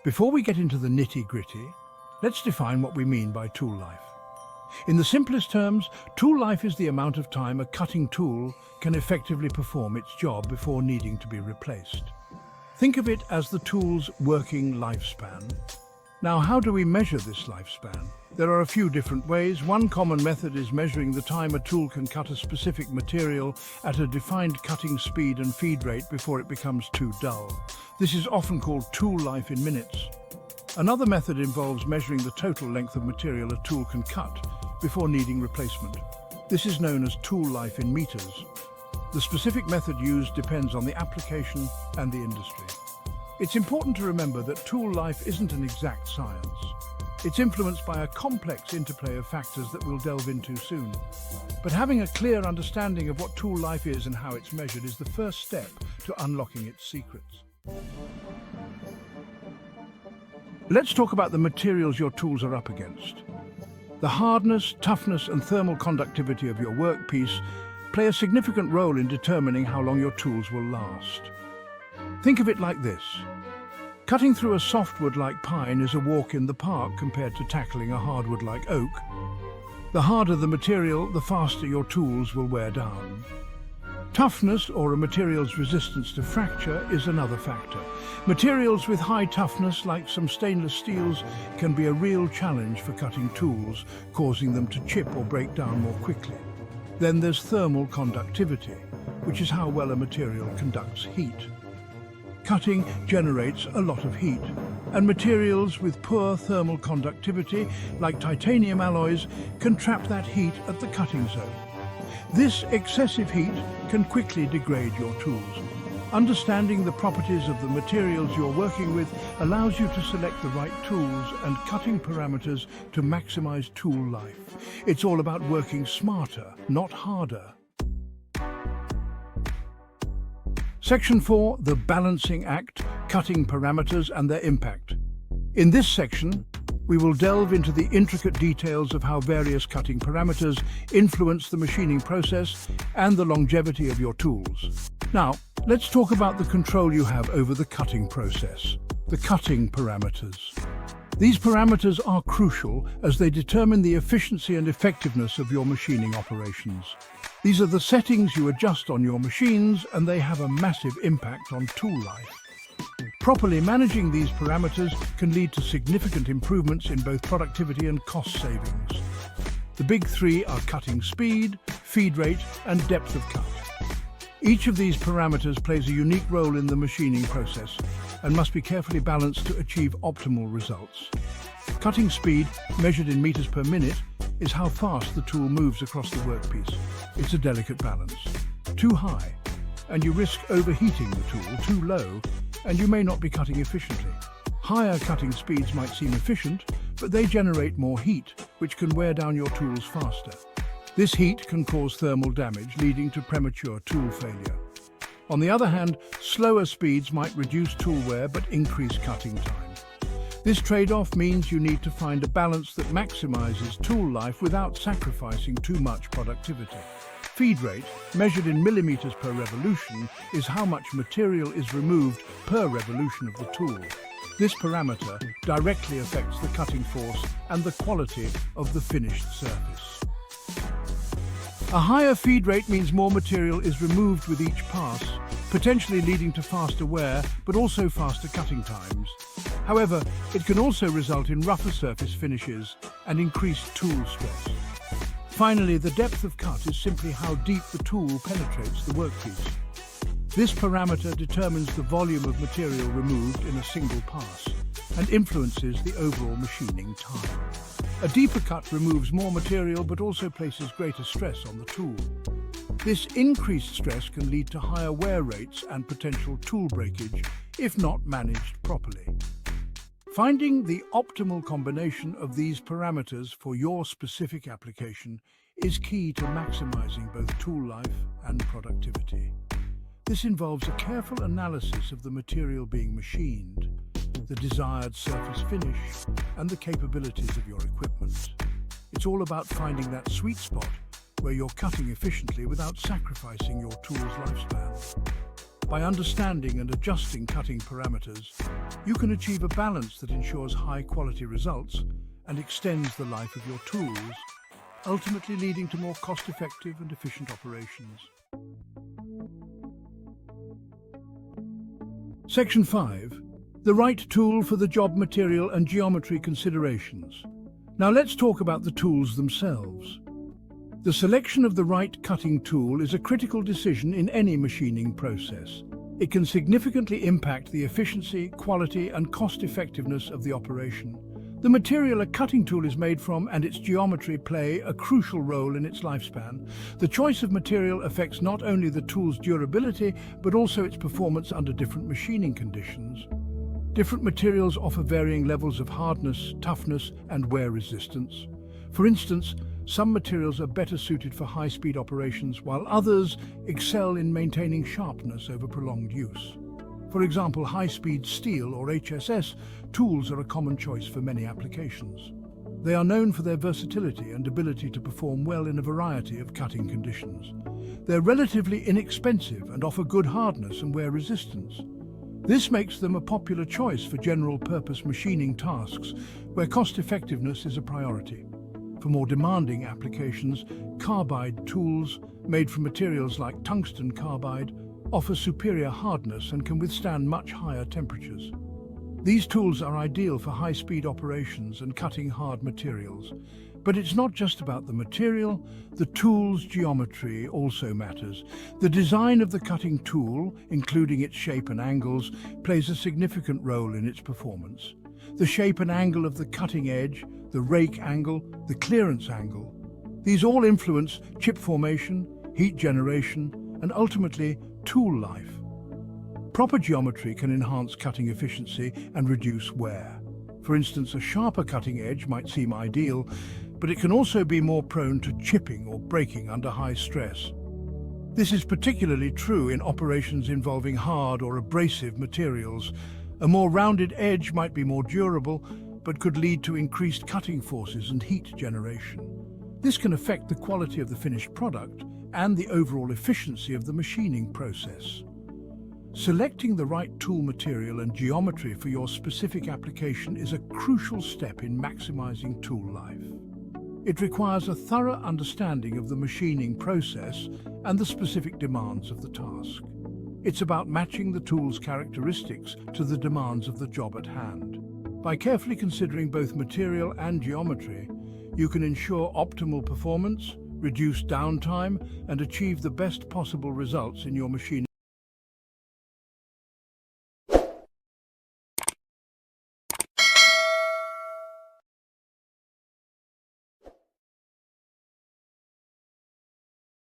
Before we get into the nitty-gritty, let's define what we mean by tool life. In the simplest terms, tool life is the amount of time a cutting tool can effectively perform its job before needing to be replaced. Think of it as the tool's working lifespan. Now, how do we measure this lifespan? There are a few different ways. One common method is measuring the time a tool can cut a specific material at a defined cutting speed and feed rate before it becomes too dull. This is often called tool life in minutes. Another method involves measuring the total length of material a tool can cut before needing replacement. This is known as tool life in meters. The specific method used depends on the application and the industry. It's important to remember that tool life isn't an exact science. It's influenced by a complex interplay of factors that we'll delve into soon. But having a clear understanding of what tool life is and how it's measured is the first step to unlocking its secrets. Let's talk about the materials your tools are up against. The hardness, toughness, and thermal conductivity of your workpiece play a significant role in determining how long your tools will last. Think of it like this. Cutting through a softwood like pine is a walk in the park compared to tackling a hardwood like oak. The harder the material, the faster your tools will wear down. Toughness, or a material's resistance to fracture, is another factor. Materials with high toughness, like some stainless steels, can be a real challenge for cutting tools, causing them to chip or break down more quickly. Then there's thermal conductivity, which is how well a material conducts heat. Cutting generates a lot of heat, and materials with poor thermal conductivity, like titanium alloys, can trap that heat at the cutting zone. This excessive heat can quickly degrade your tools. Understanding the properties of the materials you're working with allows you to select the right tools and cutting parameters to maximize tool life. It's all about working smarter, not harder. Section 4, the balancing act, cutting parameters and their impact. In this section, we will delve into the intricate details of how various cutting parameters influence the machining process and the longevity of your tools. Now, let's talk about the control you have over the cutting process, the cutting parameters. These parameters are crucial as they determine the efficiency and effectiveness of your machining operations. These are the settings you adjust on your machines, and they have a massive impact on tool life. Properly managing these parameters can lead to significant improvements in both productivity and cost savings. The big three are cutting speed, feed rate, and depth of cut. Each of these parameters plays a unique role in the machining process and must be carefully balanced to achieve optimal results. Cutting speed, measured in meters per minute, is how fast the tool moves across the workpiece. It's a delicate balance. Too high, and you risk overheating the tool. Too low, and you may not be cutting efficiently. Higher cutting speeds might seem efficient, but they generate more heat, which can wear down your tools faster. This heat can cause thermal damage, leading to premature tool failure. On the other hand, slower speeds might reduce tool wear but increase cutting time. This trade-off means you need to find a balance that maximizes tool life without sacrificing too much productivity. Feed rate, measured in millimeters per revolution, is how much material is removed per revolution of the tool. This parameter directly affects the cutting force and the quality of the finished surface. A higher feed rate means more material is removed with each pass, potentially leading to faster wear, but also faster cutting times. However, it can also result in rougher surface finishes and increased tool stress. Finally, the depth of cut is simply how deep the tool penetrates the workpiece. This parameter determines the volume of material removed in a single pass and influences the overall machining time. A deeper cut removes more material but also places greater stress on the tool. This increased stress can lead to higher wear rates and potential tool breakage if not managed properly. Finding the optimal combination of these parameters for your specific application is key to maximizing both tool life and productivity. This involves a careful analysis of the material being machined, the desired surface finish, and the capabilities of your equipment. It's all about finding that sweet spot where you're cutting efficiently without sacrificing your tool's lifespan. By understanding and adjusting cutting parameters, you can achieve a balance that ensures high-quality results and extends the life of your tools, ultimately leading to more cost-effective and efficient operations. Section 5. The right tool for the job material and geometry considerations. Now let's talk about the tools themselves. The selection of the right cutting tool is a critical decision in any machining process. It can significantly impact the efficiency, quality, and cost-effectiveness of the operation. The material a cutting tool is made from and its geometry play a crucial role in its lifespan. The choice of material affects not only the tool's durability, but also its performance under different machining conditions. Different materials offer varying levels of hardness, toughness, and wear resistance. For instance, some materials are better suited for high-speed operations, while others excel in maintaining sharpness over prolonged use. For example, high-speed steel or HSS tools are a common choice for many applications. They are known for their versatility and ability to perform well in a variety of cutting conditions. They're relatively inexpensive and offer good hardness and wear resistance. This makes them a popular choice for general-purpose machining tasks where cost-effectiveness is a priority. For more demanding applications, carbide tools, made from materials like tungsten carbide, offer superior hardness and can withstand much higher temperatures. These tools are ideal for high-speed operations and cutting hard materials. But it's not just about the material, the tool's geometry also matters. The design of the cutting tool, including its shape and angles, plays a significant role in its performance. The shape and angle of the cutting edge, the rake angle, the clearance angle. These all influence chip formation, heat generation, and ultimately tool life. Proper geometry can enhance cutting efficiency and reduce wear. For instance, a sharper cutting edge might seem ideal, but it can also be more prone to chipping or breaking under high stress. This is particularly true in operations involving hard or abrasive materials. A more rounded edge might be more durable, but could lead to increased cutting forces and heat generation. This can affect the quality of the finished product and the overall efficiency of the machining process. Selecting the right tool material and geometry for your specific application is a crucial step in maximizing tool life. It requires a thorough understanding of the machining process and the specific demands of the task. It's about matching the tool's characteristics to the demands of the job at hand. By carefully considering both material and geometry, you can ensure optimal performance, reduce downtime, and achieve the best possible results in your machining.